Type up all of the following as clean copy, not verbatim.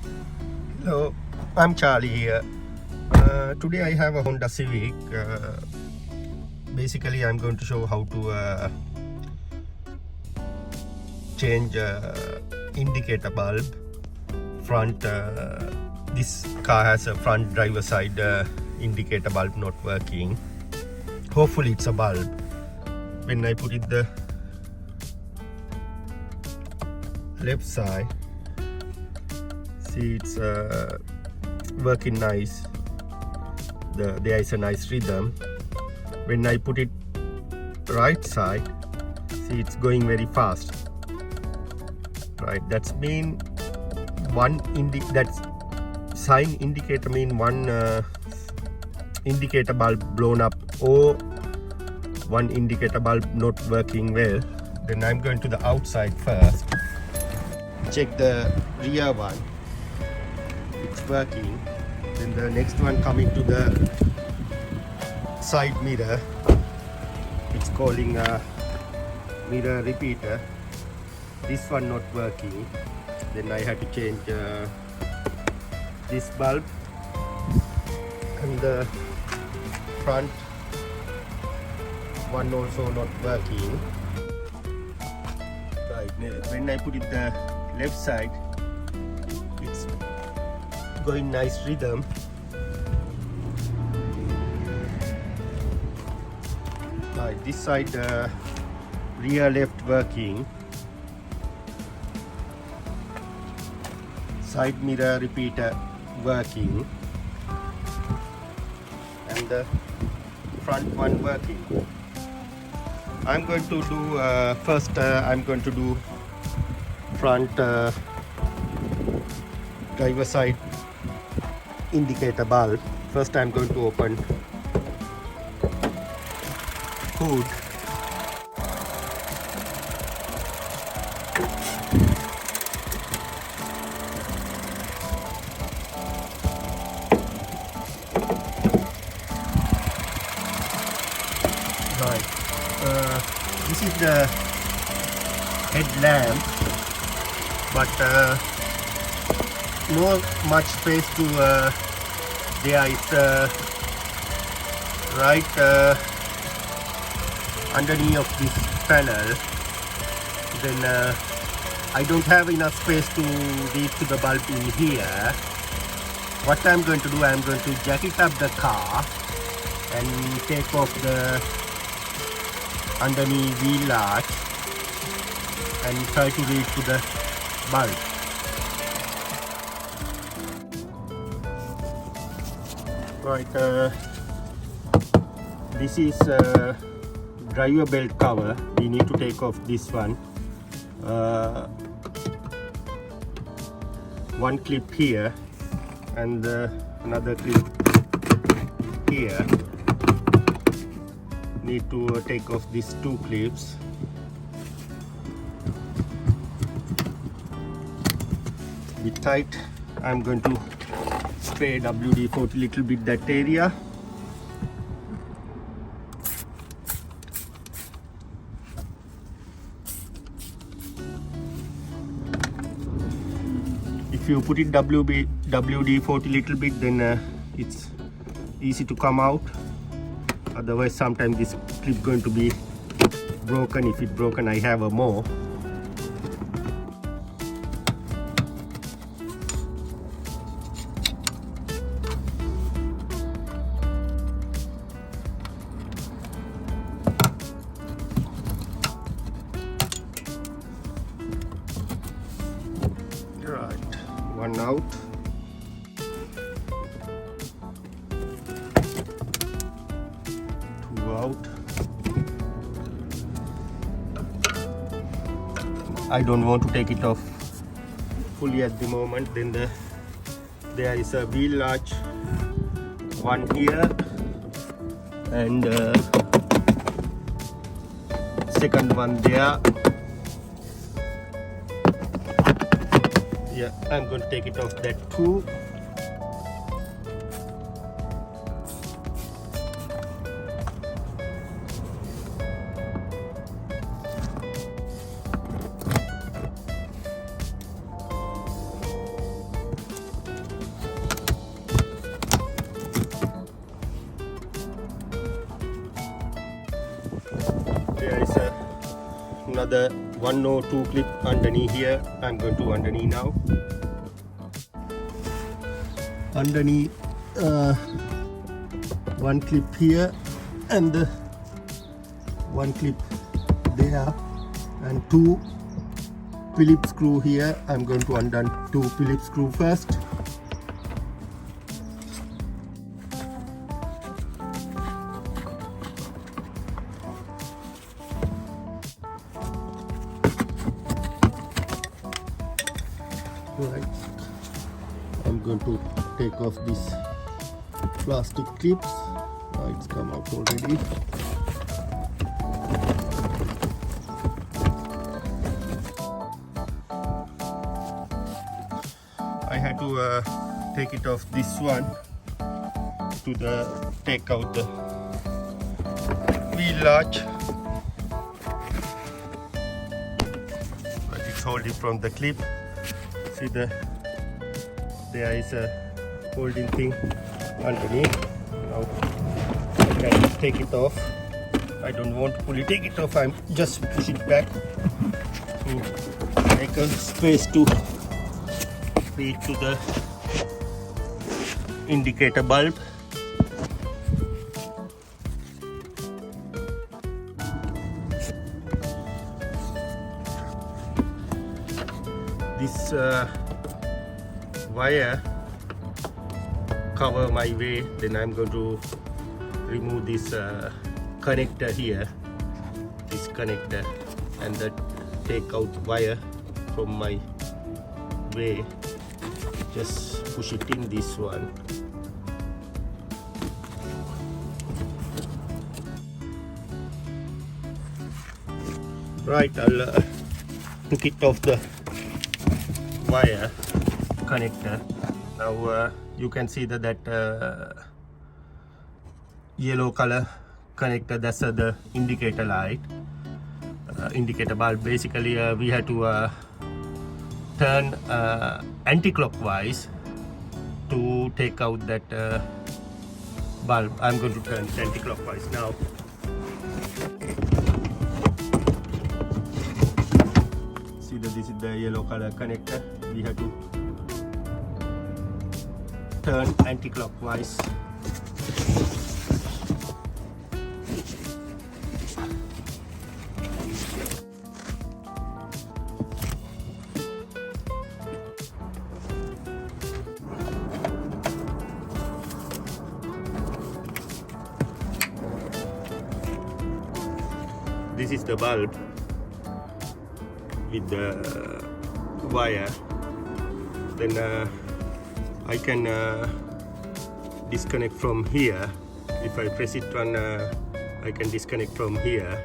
Hello, I'm Charlie here. Today I have a Honda Civic. Basically, I'm going to show how to change indicator bulb. Front. This car has a front driver side indicator bulb not working. Hopefully, it's a bulb. When I put it the left side, see it's working nice. There is a nice rhythm. When I put it right side, see it's going very fast. Right, that's mean that's sign indicator mean one indicator bulb blown up or one indicator bulb not working well. Then I'm going to the outside first. Check the rear one. It's working. Then the next one coming to the side mirror. It's calling a mirror repeater. This one not working. Then I had to change this bulb, and the front one also not working. Right, when I put it the left side, it's going nice rhythm. Right, this side rear left working. Side mirror repeater working, and the front one working. I'm going to do first I'm going to do front driver side indicator bulb. First I'm going to open hood. Right, this is the headlamp, but no much space to there is right underneath of this panel. Then I don't have enough space to reach to the bulb in here. What I'm going to do, I'm going to jack it up the car and take off the underneath wheel arch and try to reach to the bulb. Right, this is driver belt cover. We need to take off this one. One clip here and another clip here. Need to take off these two clips. Bit tight. I'm going to spray WD-40 little bit that area. If you put it WD-40 little bit, then it's easy to come out. Otherwise, sometimes this clip going to be broken. If it's broken, I have a more. Right, one out. Out. I don't want to take it off fully at the moment. Then there is a wheel arch, one here, and second one there. Yeah, I'm going to take it off that too. another one or two clip underneath here. I'm going to underneath now. Underneath one clip here and one clip there, and two Phillips screw here. I'm going to undo two Phillips screw first. Right, I'm going to take off these plastic clips. It's come out already. I had to take it off this one to take out the wheel latch, but it's holding from the clip. See there is a holding thing underneath. Now I can take it off. I don't want to fully take it off. I'm just push it back to make a space to feed to the indicator bulb. This wire cover my way. Then I'm going to remove this connector here, this connector, and the take out wire from my way. Just push it in this one. Right, I'll took it off the wire connector. Now you can see that yellow color connector, that's the indicator light, indicator bulb. Basically we had to turn anti-clockwise to take out that bulb. I'm going to turn it anti-clockwise now. See that this is the yellow color connector. We have to turn anti-clockwise. This is the bulb with the wire. Then I can disconnect from here. If I press it on, I can disconnect from here,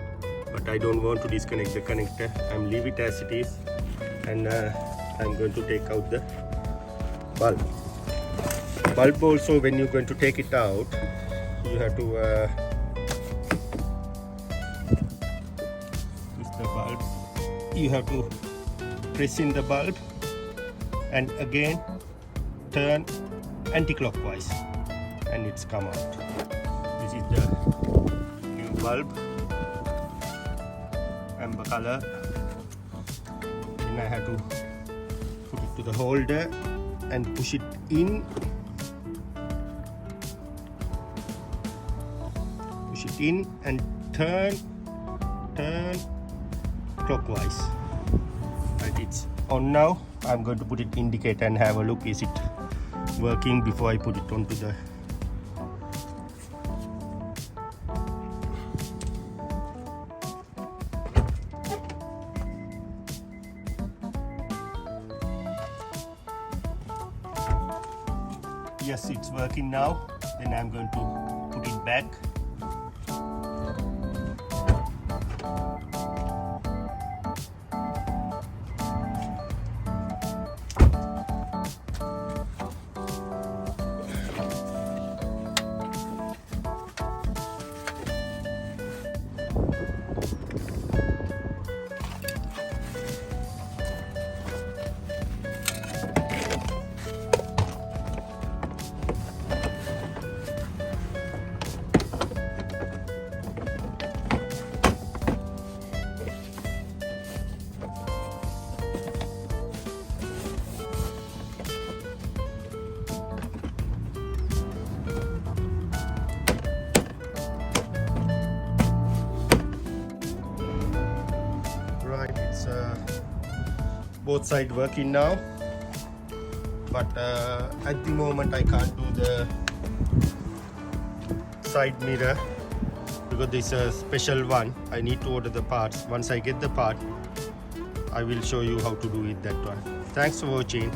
but I don't want to disconnect the connector. I'm leave it as it is, and I'm going to take out the bulb. Bulb also, when you're going to take it out, you have to the bulb. You have to press in the bulb and again turn anti-clockwise, and it's come out. This is the new bulb, amber color. Then I have to put it to the holder and push it in. Push it in and turn clockwise. Right, it's on now. I'm going to put it indicator and have a look, is it working, before I put it onto the yes, it's working now. Then I'm going to put it back. both sides working now, but at the moment I can't do the side mirror because this is a special one. I need to order the parts. Once I get the part, I will show you how to do it, that one. Thanks for watching.